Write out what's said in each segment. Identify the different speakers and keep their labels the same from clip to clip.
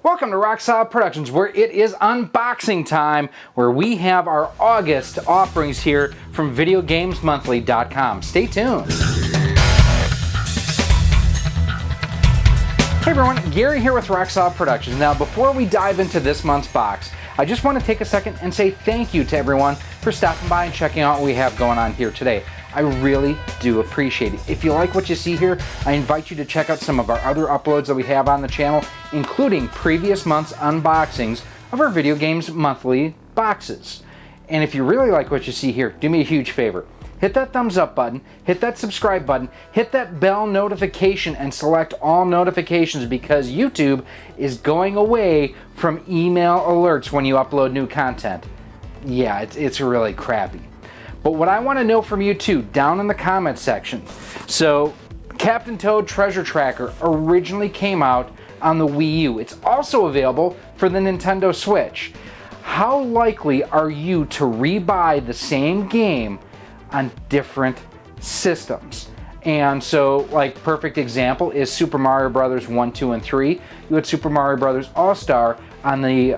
Speaker 1: Welcome to Rock Solid Productions, where it is unboxing time, where we have our August offerings here from VideoGamesMonthly.com. Stay tuned. Hey everyone, Gary here with Rock Solid Productions. Now, before we dive into this month's box, I just want to take a second and say thank you to everyone for stopping by and checking out what we have going on here today. I really do appreciate it. If you like what you see here, I invite you to check out some of our other uploads that we have on the channel, including previous month's unboxings of our Video Games Monthly boxes. And if you really like what you see here, do me a huge favor. Hit that thumbs up button, hit that subscribe button, hit that bell notification, and select all notifications, because YouTube is going away from email alerts when you upload new content. Yeah, it's really crappy. But what I want to know from you too, down in the comments section. So, Captain Toad Treasure Tracker originally came out on the Wii U. It's also available for the Nintendo Switch. How likely are you to rebuy the same game on different systems? And so, like, perfect example is Super Mario Brothers 1, 2, and 3. You had Super Mario Brothers All-Star on the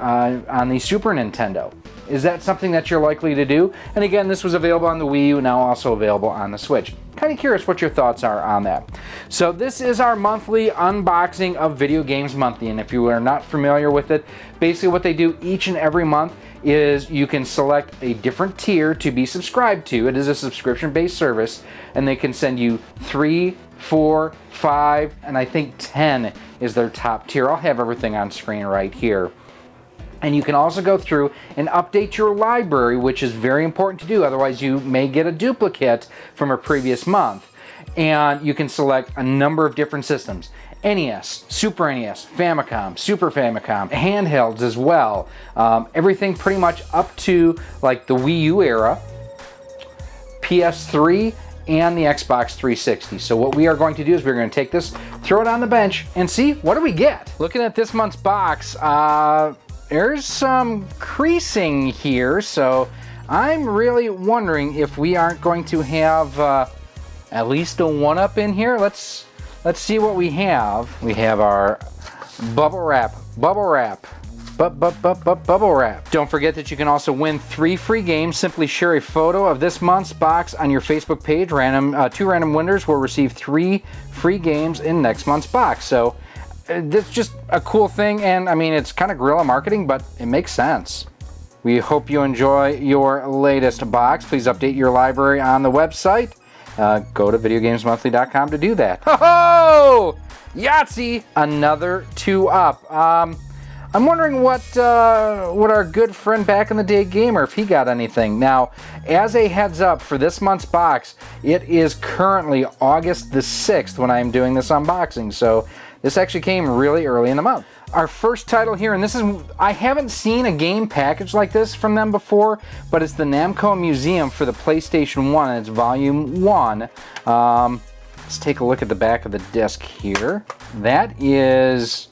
Speaker 1: Super Nintendo. Is that something that you're likely to do? And again, this was available on the Wii U, now also available on the Switch. Kind of curious what your thoughts are on that. So this is our monthly unboxing of Video Games Monthly, and if you are not familiar with it, basically what they do each and every month is you can select a different tier to be subscribed to. It is a subscription-based service, and they can send you 3, 4, 5, and I think 10 is their top tier. I'll have everything on screen right here. And you can also go through and update your library, which is very important to do, otherwise you may get a duplicate from a previous month. And you can select a number of different systems: NES, Super NES, Famicom, Super Famicom, handhelds as well. Everything pretty much up to like the Wii U era, PS3, and the Xbox 360. So what we are going to do is we're going to take this, throw it on the bench, and see what do we get. Looking at this month's box, there's some creasing here, so I'm really wondering if we aren't going to have at least a one-up in here. Let's see what we have. We have our bubble wrap. Don't forget that you can also win 3 free games. Simply share a photo of this month's box on your Facebook page. 2 random winners will receive 3 free games in next month's box. So that's just a cool thing, and I mean, it's kind of guerrilla marketing, but it makes sense. We hope you enjoy your latest box. Please update your library on the website. Go to VideoGamesMonthly.com to do that. Ho-ho! Yahtzee! Another 2-up. I'm wondering what our good friend back in the day gamer, if he got anything. Now, as a heads up for this month's box, it is currently August the 6th when I am doing this unboxing, so this actually came really early in the month. Our first title here, and this is, I haven't seen a game package like this from them before, but it's the Namco Museum for the PlayStation 1, and it's Volume 1. Let's take a look at the back of the disc here. That is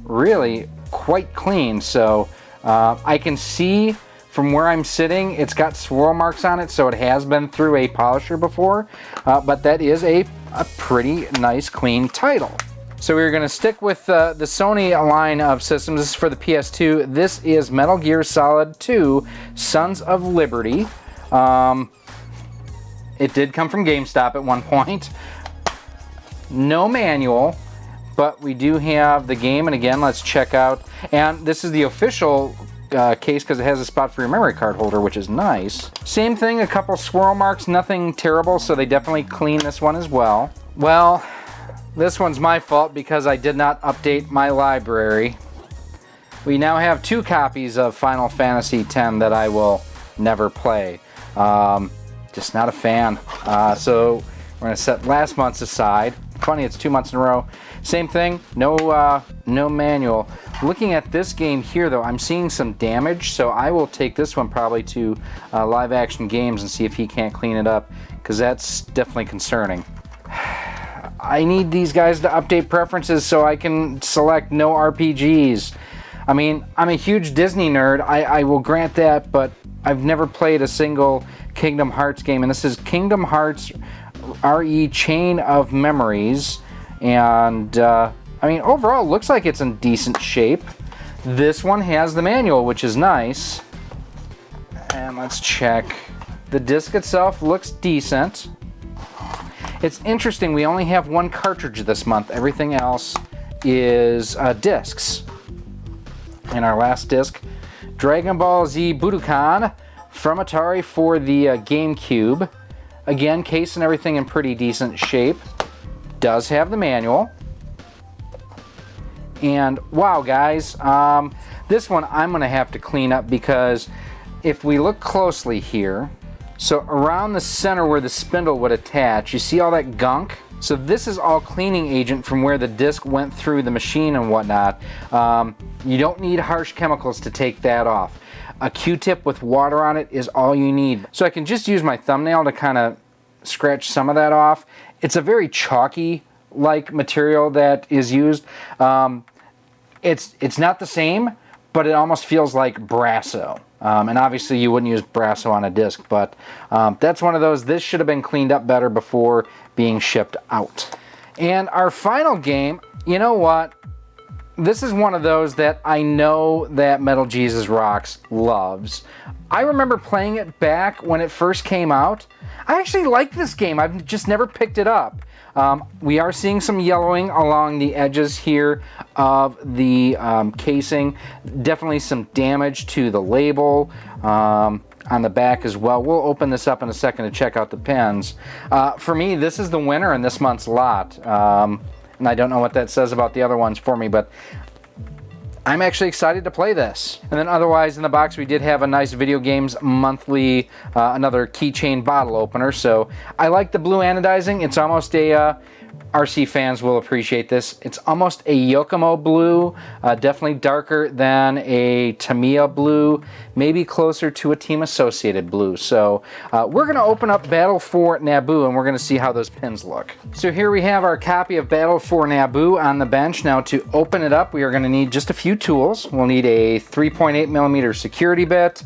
Speaker 1: really quite clean, so I can see from where I'm sitting, it's got swirl marks on it, so it has been through a polisher before, but that is a pretty nice, clean title. So we're going to stick with the Sony line of systems. This is for the PS2. This is Metal Gear Solid 2, Sons of Liberty. It did come from GameStop at one point. No manual, but we do have the game, and again, let's check out. And this is the official case because it has a spot for your memory card holder, which is nice. Same thing, a couple swirl marks, nothing terrible, so they definitely clean this one as well. Well, this one's my fault because I did not update my library. We now have 2 copies of Final Fantasy X that I will never play. Just not a fan. So we're going to set last month's aside. Funny, it's 2 months in a row. Same thing, no manual. Looking at this game here, though, I'm seeing some damage, so I will take this one probably to Live Action Games and see if he can't clean it up, because that's definitely concerning. I need these guys to update preferences so I can select no RPGs. I mean, I'm a huge Disney nerd, I will grant that, but I've never played a single Kingdom Hearts game, and this is Kingdom Hearts RE Chain of Memories, and I mean, overall, it looks like it's in decent shape. This one has the manual, which is nice. And let's check. The disc itself looks decent. It's interesting, we only have one cartridge this month. Everything else is discs. And our last disc, Dragon Ball Z Budokai from Atari for the Gamecube. Again, case and everything in pretty decent shape. Does have the manual. And wow, guys, this one I'm going to have to clean up because if we look closely here, so around the center where the spindle would attach, you see all that gunk? So this is all cleaning agent from where the disc went through the machine and whatnot. You don't need harsh chemicals to take that off. A Q-tip with water on it is all you need. So I can just use my thumbnail to kind of scratch some of that off. It's a very chalky-like material that is used. It's not the same, but it almost feels like Brasso. And obviously you wouldn't use Brasso on a disc, but that's one of those. This should have been cleaned up better before being shipped out. And our final game, you know what? This is one of those that I know that Metal Jesus Rocks loves. I remember playing it back when it first came out. I actually like this game. I've just never picked it up. We are seeing some yellowing along the edges here of the casing. Definitely some damage to the label on the back as well. We'll open this up in a second to check out the pins. For me, this is the winner in this month's lot. And I don't know what that says about the other ones for me, but I'm actually excited to play this. And then otherwise in the box we did have a nice Video Games Monthly, another keychain bottle opener. So I like the blue anodizing. It's almost a, RC fans will appreciate this. It's almost a Yokomo blue, definitely darker than a Tamiya blue, maybe closer to a Team Associated blue. So we're gonna open up Battle for Naboo and we're gonna see how those pins look. So here we have our copy of Battle for Naboo on the bench. Now to open it up, we are gonna need just a few tools. We'll need a 3.8mm security bit,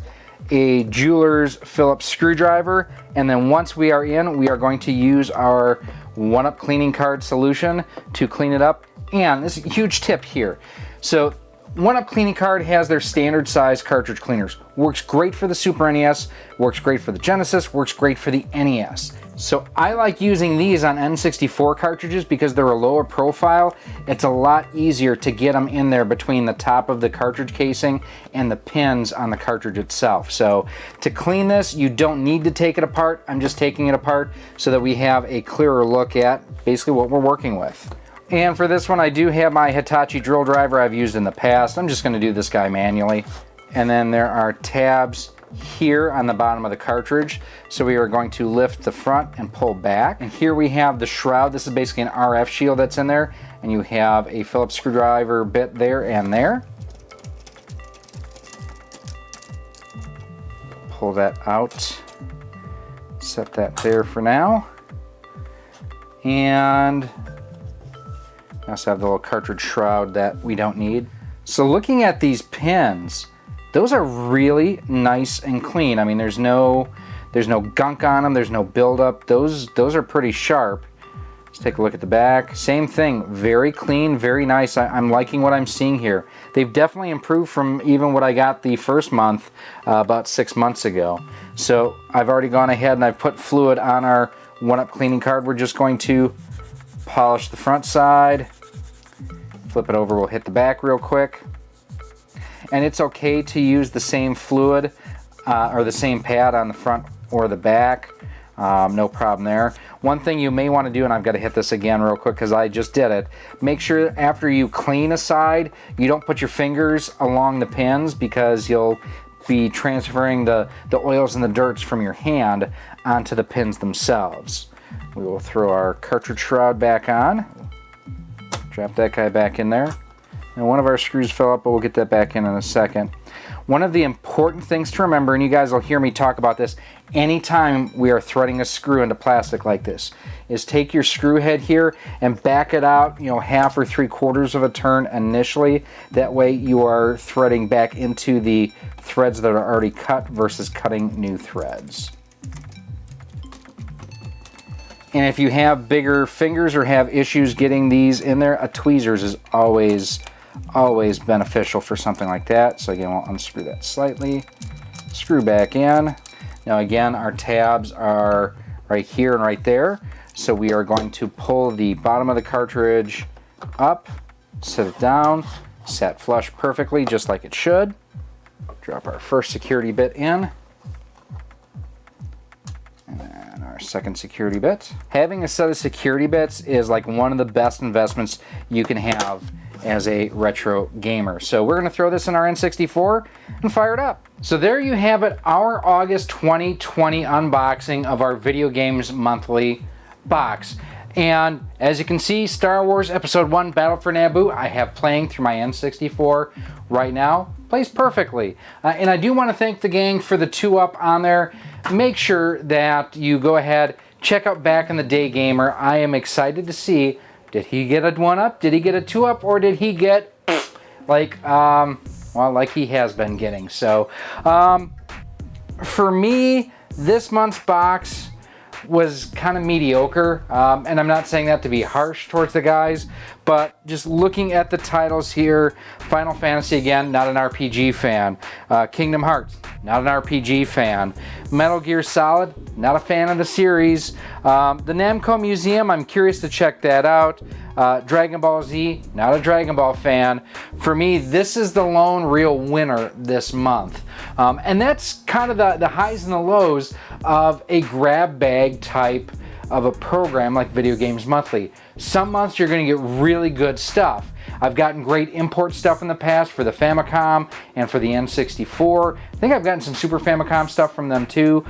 Speaker 1: a jeweler's Phillips screwdriver, and then once we are in, we are going to use our 1-Up cleaning card solution to clean it up. And this is a huge tip here. So 1-Up cleaning card has their standard size cartridge cleaners. Works great for the Super NES, works great for the Genesis, works great for the NES. So I like using these on N64 cartridges because they're a lower profile. It's a lot easier to get them in there between the top of the cartridge casing and the pins on the cartridge itself. So to clean this, you don't need to take it apart. I'm just taking it apart so that we have a clearer look at basically what we're working with. And for this one, I do have my Hitachi drill driver I've used in the past. I'm just going to do this guy manually. And then there are tabs here on the bottom of the cartridge. So we are going to lift the front and pull back. And here we have the shroud. This is basically an RF shield that's in there. And you have a Phillips screwdriver bit there and there. Pull that out. Set that there for now. And I also have the little cartridge shroud that we don't need. So looking at these pins, those are really nice and clean. I mean, there's no gunk on them, there's no buildup. Those are pretty sharp. Let's take a look at the back. Same thing, very clean, very nice. I'm liking what I'm seeing here. They've definitely improved from even what I got the first month about 6 months ago. So I've already gone ahead and I've put fluid on our 1-Up cleaning card. We're just going to polish the front side, flip it over, we'll hit the back real quick. And it's okay to use the same fluid or the same pad on the front or the back. No problem there. One thing you may want to do, and I've got to hit this again real quick because I just did it, make sure after you clean a side, you don't put your fingers along the pins because you'll be transferring the oils and the dirts from your hand onto the pins themselves. We will throw our cartridge shroud back on, drop that guy back in there. And one of our screws fell up, but we'll get that back in a second. One of the important things to remember, and you guys will hear me talk about this anytime we are threading a screw into plastic like this, is take your screw head here and back it out, 1/2 or 3/4 of a turn initially. That way you are threading back into the threads that are already cut versus cutting new threads. And if you have bigger fingers or have issues getting these in there, a tweezers is always always beneficial for something like that. So again, we'll unscrew that slightly, screw back in. Now again, our tabs are right here and right there. So we are going to pull the bottom of the cartridge up, set it down, set flush perfectly, just like it should. Drop our first security bit in. And our second security bit. Having a set of security bits is like one of the best investments you can have as a retro gamer. So we're going to throw this in our N64 and fire it up. So there you have it, our August 2020 unboxing of our Video Games Monthly box. And as you can see, Star Wars Episode 1 Battle for Naboo, I have playing through my N64 right now. Plays perfectly. And I do want to thank the gang for the 2-up on there. Make sure that you go ahead, check out Back in the Day Gamer. I am excited to see, did he get a 1-up, did he get a 2-up, or did he get like, well, like he has been getting. So, for me, this month's box was kind of mediocre, and I'm not saying that to be harsh towards the guys, but just looking at the titles here, Final Fantasy, again, not an RPG fan. Kingdom Hearts, not an RPG fan. Metal Gear Solid, not a fan of the series. The Namco Museum, I'm curious to check that out. Dragon Ball Z, not a Dragon Ball fan. For me, this is the lone real winner this month. And that's kind of the highs and the lows of a grab bag type of a program like Video Games Monthly. Some months you're going to get really good stuff. I've gotten great import stuff in the past for the Famicom and for the N64. I think I've gotten some Super Famicom stuff from them too.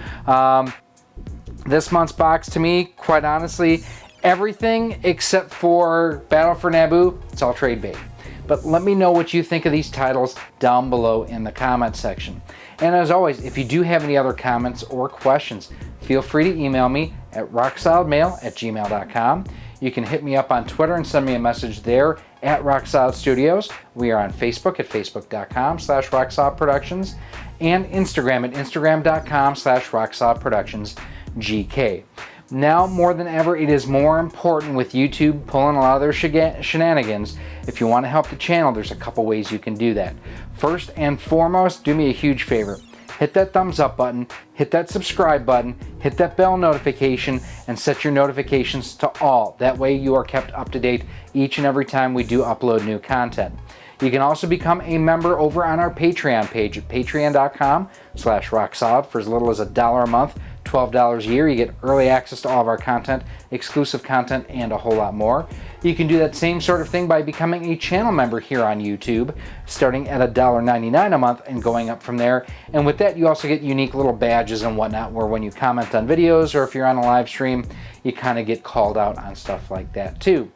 Speaker 1: This month's box, to me, quite honestly, everything except for Battle for Naboo, it's all trade bait. But let me know what you think of these titles down below in the comment section. And as always, if you do have any other comments or questions, feel free to email me at rocksolidmail@gmail.com. You can hit me up on Twitter and send me a message there at Rocksolid Studios. We are on Facebook at facebook.com/rocksolidproductions and Instagram at instagram.com/rocksolidproductionsgk. Now more than ever, it is more important with YouTube pulling a lot of their shenanigans. If you want to help the channel, there's a couple ways you can do that. First and foremost, do me a huge favor. Hit that thumbs up button, hit that subscribe button, hit that bell notification, and set your notifications to all. That way you are kept up to date each and every time we do upload new content. You can also become a member over on our Patreon page at patreon.com/rocksolid for as little as $1 a month, $12 a year. You get early access to all of our content, exclusive content, and a whole lot more. You can do that same sort of thing by becoming a channel member here on YouTube, starting at $1.99 a month and going up from there. And with that, you also get unique little badges and whatnot, where when you comment on videos or if you're on a live stream, you kind of get called out on stuff like that too.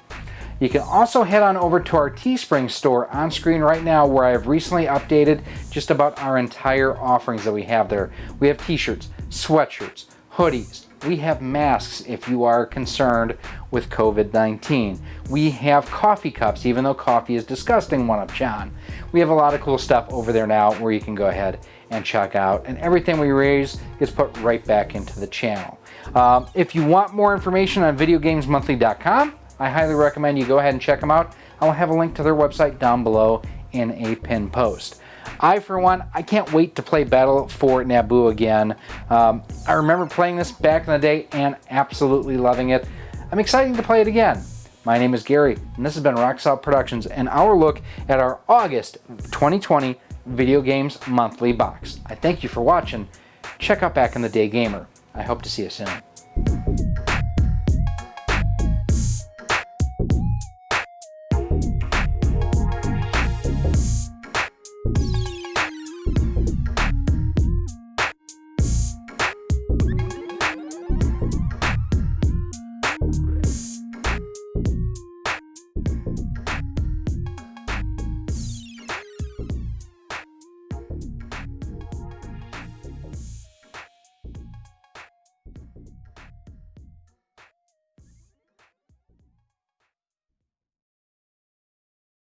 Speaker 1: You can also head on over to our Teespring store on screen right now, where I've recently updated just about our entire offerings that we have there. We have t-shirts, sweatshirts, hoodies. We have masks if you are concerned with COVID-19. We have coffee cups, even though coffee is disgusting, one up John. We have a lot of cool stuff over there now where you can go ahead and check out, and everything we raise is put right back into the channel. If you want more information on videogamesmonthly.com, I highly recommend you go ahead and check them out. I'll have a link to their website down below in a pinned post. I, for one, I can't wait to play Battle for Naboo again. I remember playing this back in the day and absolutely loving it. I'm excited to play it again. My name is Gary, and this has been Rocksolid Productions and our look at our August 2020 Video Games Monthly box. I thank you for watching. Check out Back in the Day Gamer. I hope to see you soon.